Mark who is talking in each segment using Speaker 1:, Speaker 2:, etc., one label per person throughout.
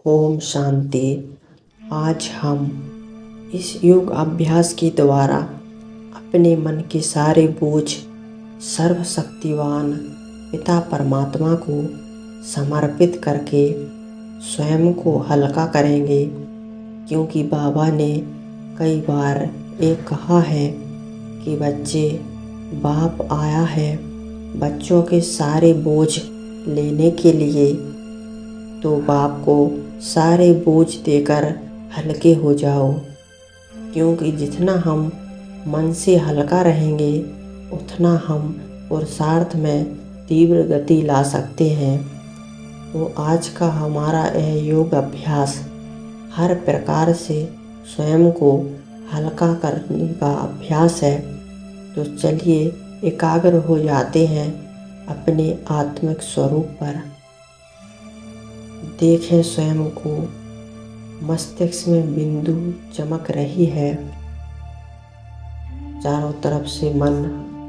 Speaker 1: ओम शांति। आज हम इस योग अभ्यास के द्वारा अपने मन के सारे बोझ सर्वशक्तिवान पिता परमात्मा को समर्पित करके स्वयं को हल्का करेंगे, क्योंकि बाबा ने कई बार एक कहा है कि बच्चे, बाप आया है बच्चों के सारे बोझ लेने के लिए, तो बाप को सारे बोझ देकर हल्के हो जाओ। क्योंकि जितना हम मन से हल्का रहेंगे उतना हम पुरुषार्थ में तीव्र गति ला सकते हैं। तो आज का हमारा यह योग अभ्यास हर प्रकार से स्वयं को हल्का करने का अभ्यास है। तो चलिए एकाग्र हो जाते हैं अपने आत्मिक स्वरूप पर। देखें स्वयं को, मस्तिष्क में बिंदु चमक रही है। चारों तरफ से मन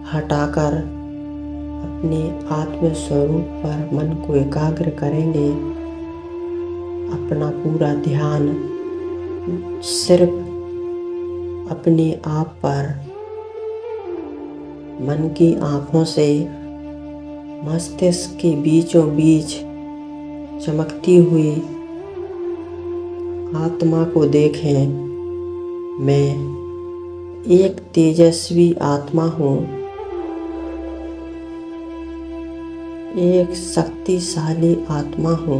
Speaker 1: हटाकर अपने आत्म स्वरूप पर मन को एकाग्र करेंगे। अपना पूरा ध्यान सिर्फ अपने आप पर, मन की आँखों से मस्तिष्क के बीचों बीच चमकती हुई आत्मा को देखें। मैं एक तेजस्वी आत्मा हूँ, एक शक्तिशाली आत्मा हूँ।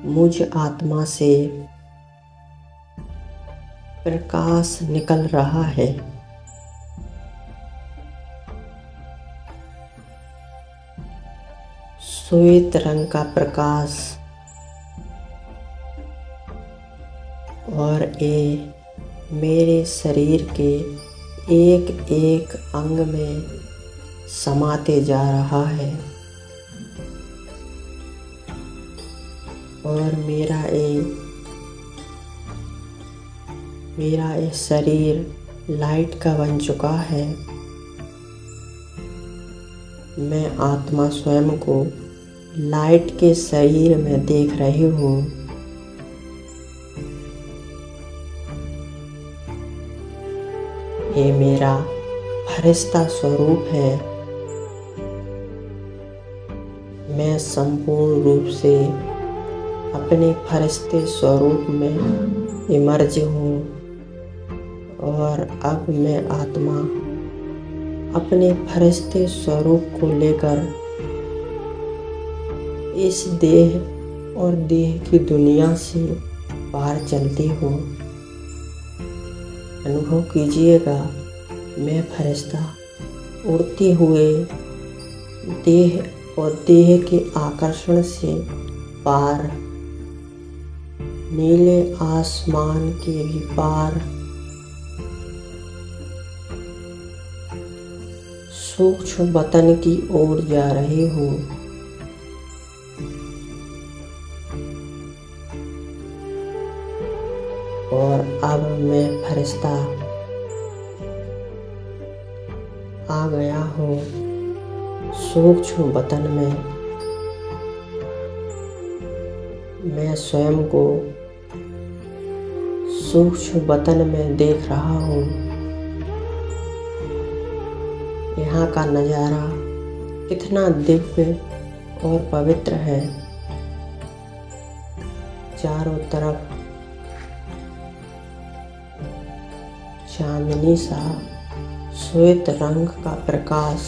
Speaker 1: मुझ आत्मा से प्रकाश निकल रहा है। श्वेत रंग का प्रकाश, और ये मेरे शरीर के एक एक अंग में समाते जा रहा है। और मेरा ये शरीर लाइट का बन चुका है। मैं आत्मा स्वयं को लाइट के शरीर में देख रही हूँ। ये मेरा फरिश्ता स्वरूप है। मैं संपूर्ण रूप से अपने फरिश्ते स्वरूप में इमर्ज हूँ। और अब मैं आत्मा अपने फरिश्ते स्वरूप को लेकर इस देह और देह की दुनिया से पार चलती हूँ। अनुभव कीजिएगा, मैं फरिश्ता उड़ते हुए देह और देह के आकर्षण से पार, नीले आसमान के भी पार, सूक्ष्म वतन की ओर जा रही हूँ। और अब मैं फरिश्ता आ गया हूँ सूक्ष्म वतन में। मैं स्वयं को सूक्ष्म वतन में देख रहा हूँ। यहाँ का नज़ारा कितना दिव्य और पवित्र है। चारों तरफ चांदनी सा श्वेत रंग का प्रकाश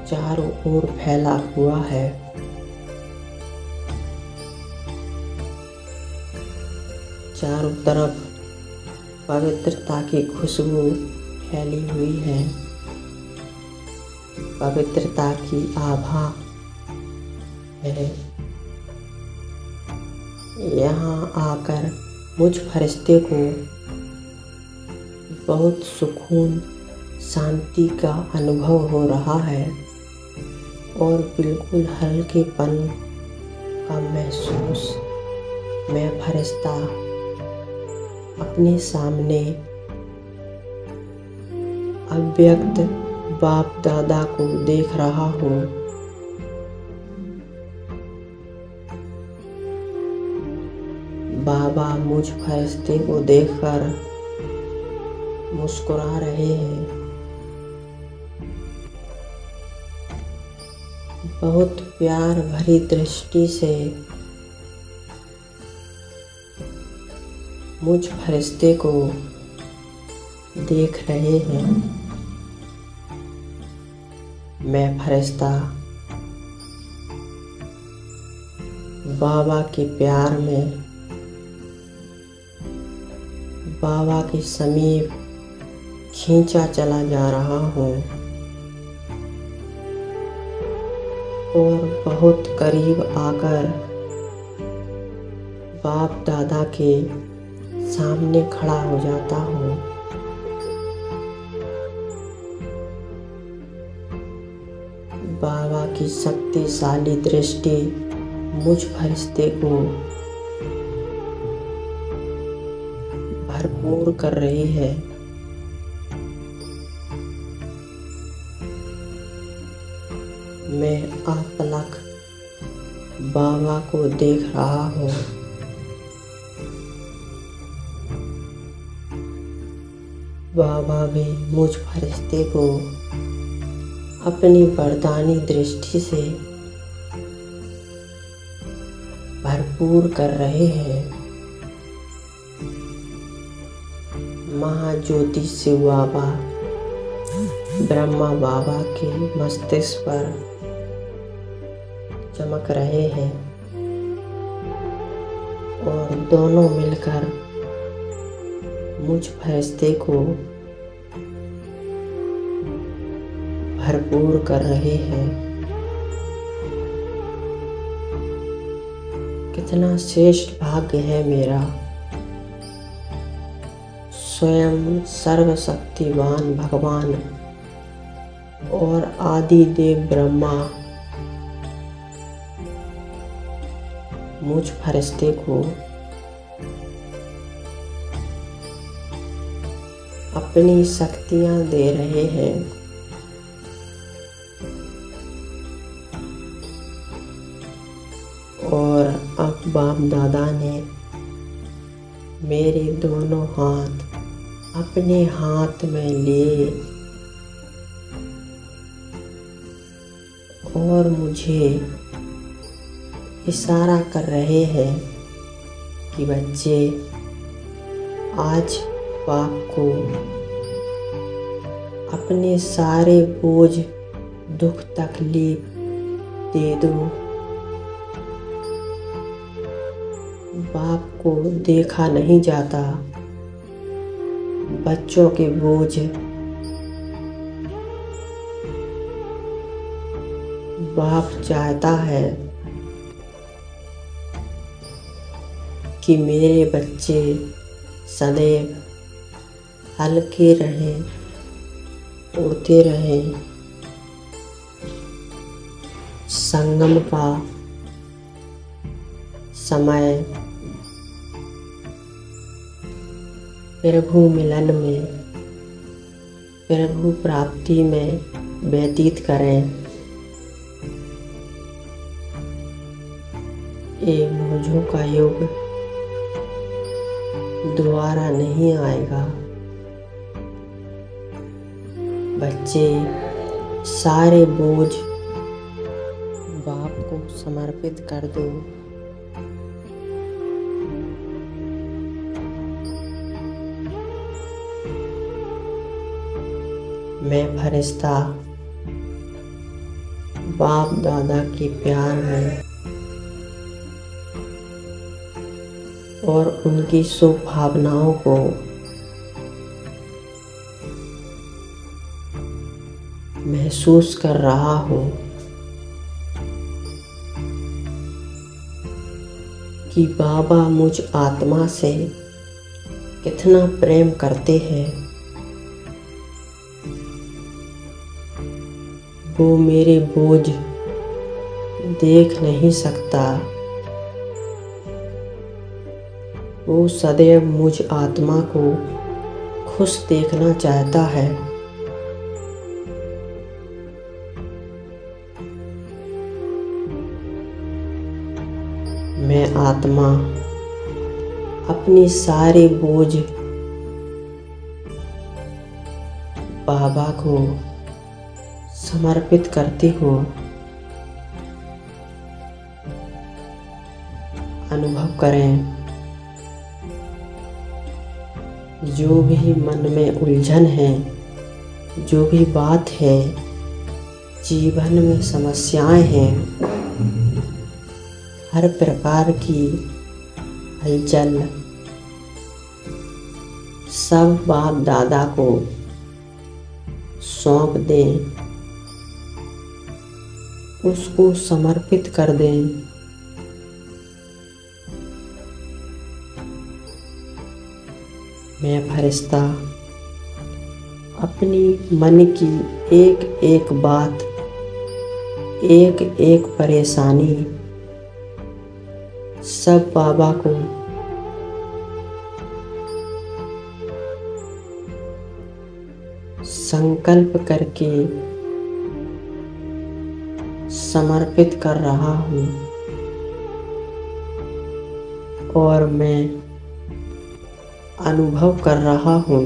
Speaker 1: चारों ओर फैला हुआ है। चारों तरफ पवित्रता की खुशबू फैली हुई है। पवित्रता की आभा है। यहाँ आकर मुझ फरिश्ते को बहुत सुकून, शांति का अनुभव हो रहा है। और बिल्कुल हल्केपन का महसूस। मैं फरिश्ता अपने सामने अव्यक्त बाप दादा को देख रहा हूँ। बाबा मुझ फरिश्ते को देखकर मुस्कुरा रहे हैं। बहुत प्यार भरी दृष्टि से मुझ फरिश्ते को देख रहे हैं। मैं फरिश्ता बाबा के प्यार में बाबा के समीप खींचा चला जा रहा हूँ और बहुत करीब आकर बाप दादा के सामने खड़ा हो जाता हूँ। बाबा की शक्तिशाली दृष्टि मुझ फरिश्ते को भरपूर कर रही है। मैं अपलक बाबा को देख रहा हूँ। बाबा भी मुझ फरिश्ते को अपनी वरदानी दृष्टि से भरपूर कर रहे हैं। महाज्योति शिव बाबा ब्रह्मा बाबा के मस्तिष्क पर चमक रहे हैं और दोनों मिलकर मुझ फरिश्ते को भरपूर कर रहे हैं। कितना श्रेष्ठ भाग्य है मेरा। स्वयं सर्वशक्तिवान भगवान और आदि देव ब्रह्मा मुझ फरिश्ते को अपनी शक्तियाँ दे रहे हैं। और अब बाप दादा ने मेरे दोनों हाथ अपने हाथ में लिए और मुझे इशारा कर रहे हैं कि बच्चे आज बाप को अपने सारे बोझ दुख तकलीफ दे दो। बाप को देखा नहीं जाता। बच्चों के बोझ बाप चाहता है कि मेरे बच्चे सदैव हल्के रहें, उड़ते रहें। संगम का समय प्रभु मिलन में, प्रभु प्राप्ति में व्यतीत करें। ये मौजों का युग दोबारा नहीं आएगा। बच्चे सारे बोझ बाप को समर्पित कर दो। मैं फरिश्ता बाप दादा के प्यार में और उनकी शुभ भावनाओं को महसूस कर रहा हूँ कि बाबा मुझ आत्मा से कितना प्रेम करते हैं। वो मेरे बोझ देख नहीं सकता। वो सदैव मुझ आत्मा को खुश देखना चाहता है मैं आत्मा अपनी सारे बोझ बाबा को समर्पित करती हूँ। अनुभव करें, जो भी मन में उलझन है, जो भी बात है, जीवन में समस्याएं हैं, हर प्रकार की हलचल सब बाप दादा को सौंप दें, उसको समर्पित कर दें। मैं फरिश्ता अपनी मन की एक एक बात, एक एक परेशानी सब बाबा को संकल्प करके समर्पित कर रहा हूँ। और मैं अनुभव कर रहा हूँ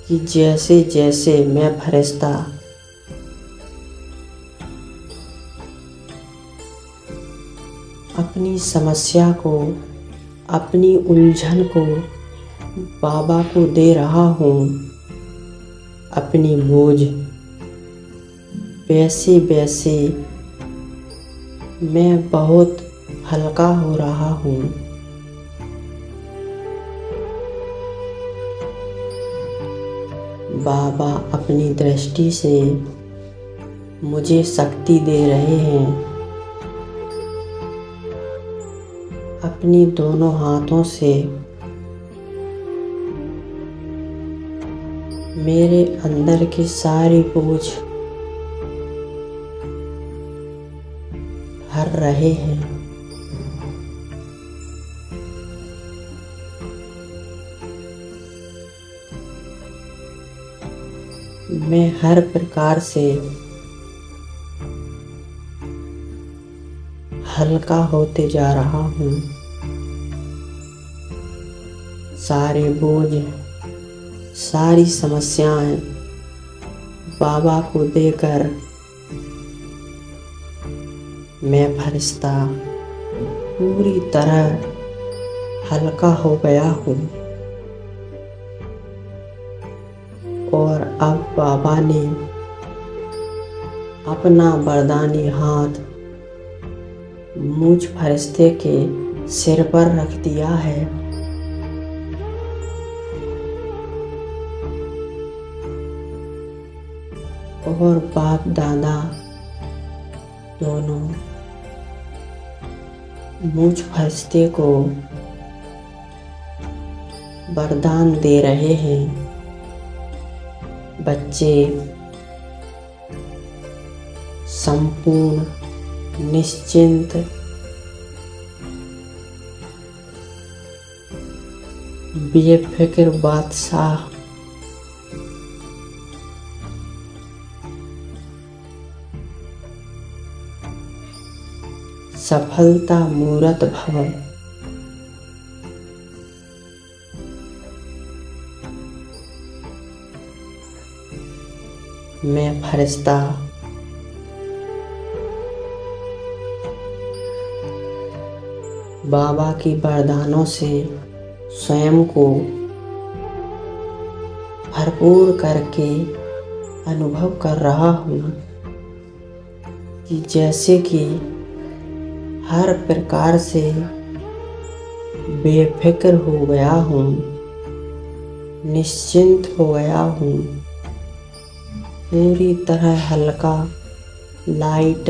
Speaker 1: कि जैसे जैसे मैं फरिश्ता अपनी समस्या को, अपनी उलझन को बाबा को दे रहा हूँ, अपनी बोझ वैसे वैसे मैं बहुत हल्का हो रहा हूँ। बाबा अपनी दृष्टि से मुझे शक्ति दे रहे हैं। अपनी दोनों हाथों से मेरे अंदर की सारी बोझ भर रहे हैं। मैं हर प्रकार से हल्का होते जा रहा हूँ। सारे बोझ, सारी समस्याएं बाबा को देकर मैं फरिश्ता पूरी तरह हल्का हो गया हूँ। और अब बाबा ने अपना वरदानी हाथ मुझ फरिश्ते के सिर पर रख दिया है। और बाप दादा दोनों मुझ फरिश्ते को वरदान दे रहे हैं। बच्चे संपूर्ण निश्चिंत बेफिक्र बादशाह सफलता मूरत भव। मैं फरिश्ता बाबा की वरदानों से स्वयं को भरपूर करके अनुभव कर रहा हूँ कि जैसे कि हर प्रकार से बेफिक्र हो गया हूँ, निश्चिंत हो गया हूँ, पूरी तरह हल्का, लाइट।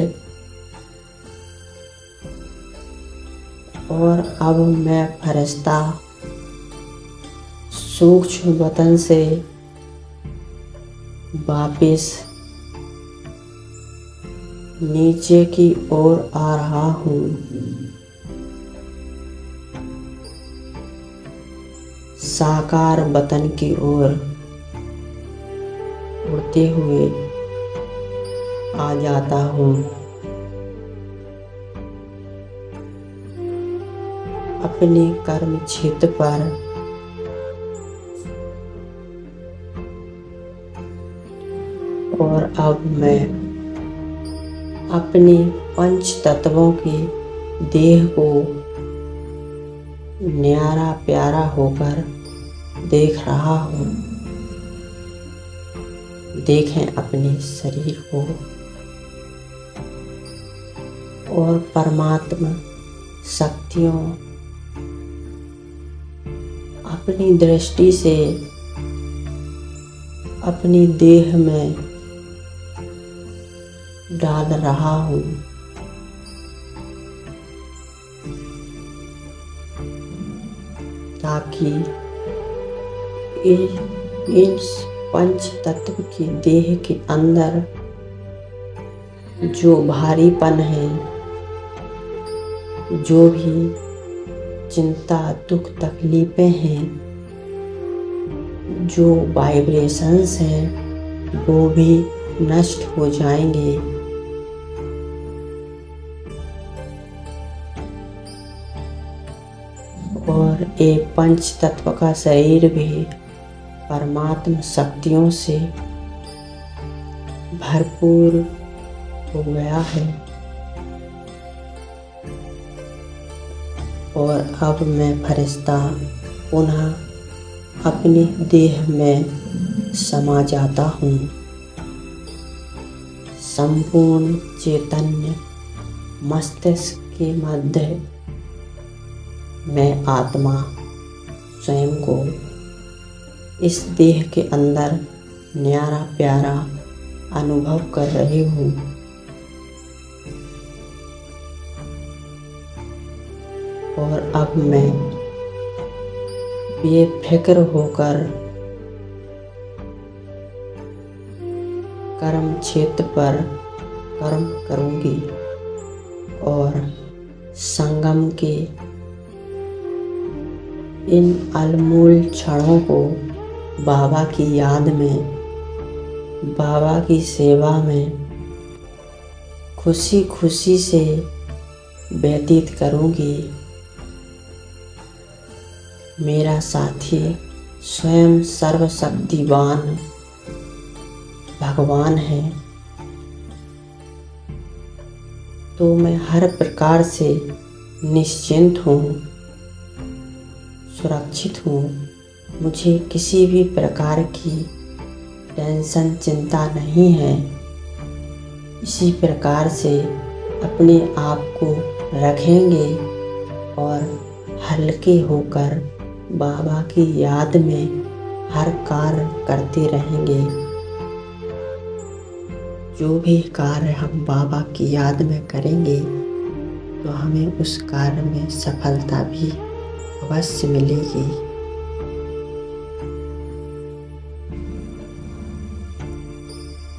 Speaker 1: और अब मैं फरिश्ता सूक्ष्म वतन से वापिस नीचे की ओर आ रहा हूँ। साकार वतन की ओर उड़ते हुए आ जाता हूँ। अपने कर्म क्षेत्र पर और अब मैं अपने पंच तत्वों के देह को न्यारा प्यारा होकर देख रहा हूँ। देखें अपने शरीर को और परमात्मा शक्तियों अपनी दृष्टि से अपनी देह में डाल रहा हूँ। ताकि इस पंच तत्व के देह के अंदर जो भारीपन है, जो भी चिंता दुख तकलीफें हैं, जो वाइब्रेशंस हैं, वो भी नष्ट हो जाएंगे। और एक पंच तत्व का शरीर भी परमात्मा शक्तियों से भरपूर हो गया है। और अब मैं फरिश्ता पुनः अपने देह में समा जाता हूँ। संपूर्ण चैतन्य मस्तिष्क के मध्य मैं आत्मा स्वयं को इस देह के अंदर न्यारा प्यारा अनुभव कर रही हूँ। और अब मैं बेफिक्र होकर कर्म क्षेत्र पर कर्म करूँगी और संगम के इन अनमोल क्षणों को बाबा की याद में, बाबा की सेवा में खुशी खुशी से व्यतीत करूँगी। मेरा साथी स्वयं सर्वशक्तिवान भगवान है, तो मैं हर प्रकार से निश्चिंत हूँ, सुरक्षित हूँ। मुझे किसी भी प्रकार की टेंशन चिंता नहीं है। इसी प्रकार से अपने आप को रखेंगे और हल्के होकर बाबा की याद में हर कार्य करते रहेंगे। जो भी कार्य हम बाबा की याद में करेंगे तो हमें उस कार्य में सफलता भी अवश्य मिलेगी।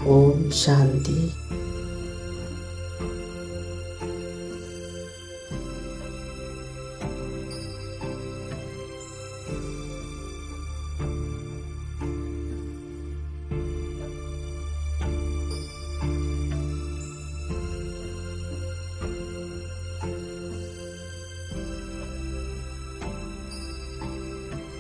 Speaker 1: ओम शांति।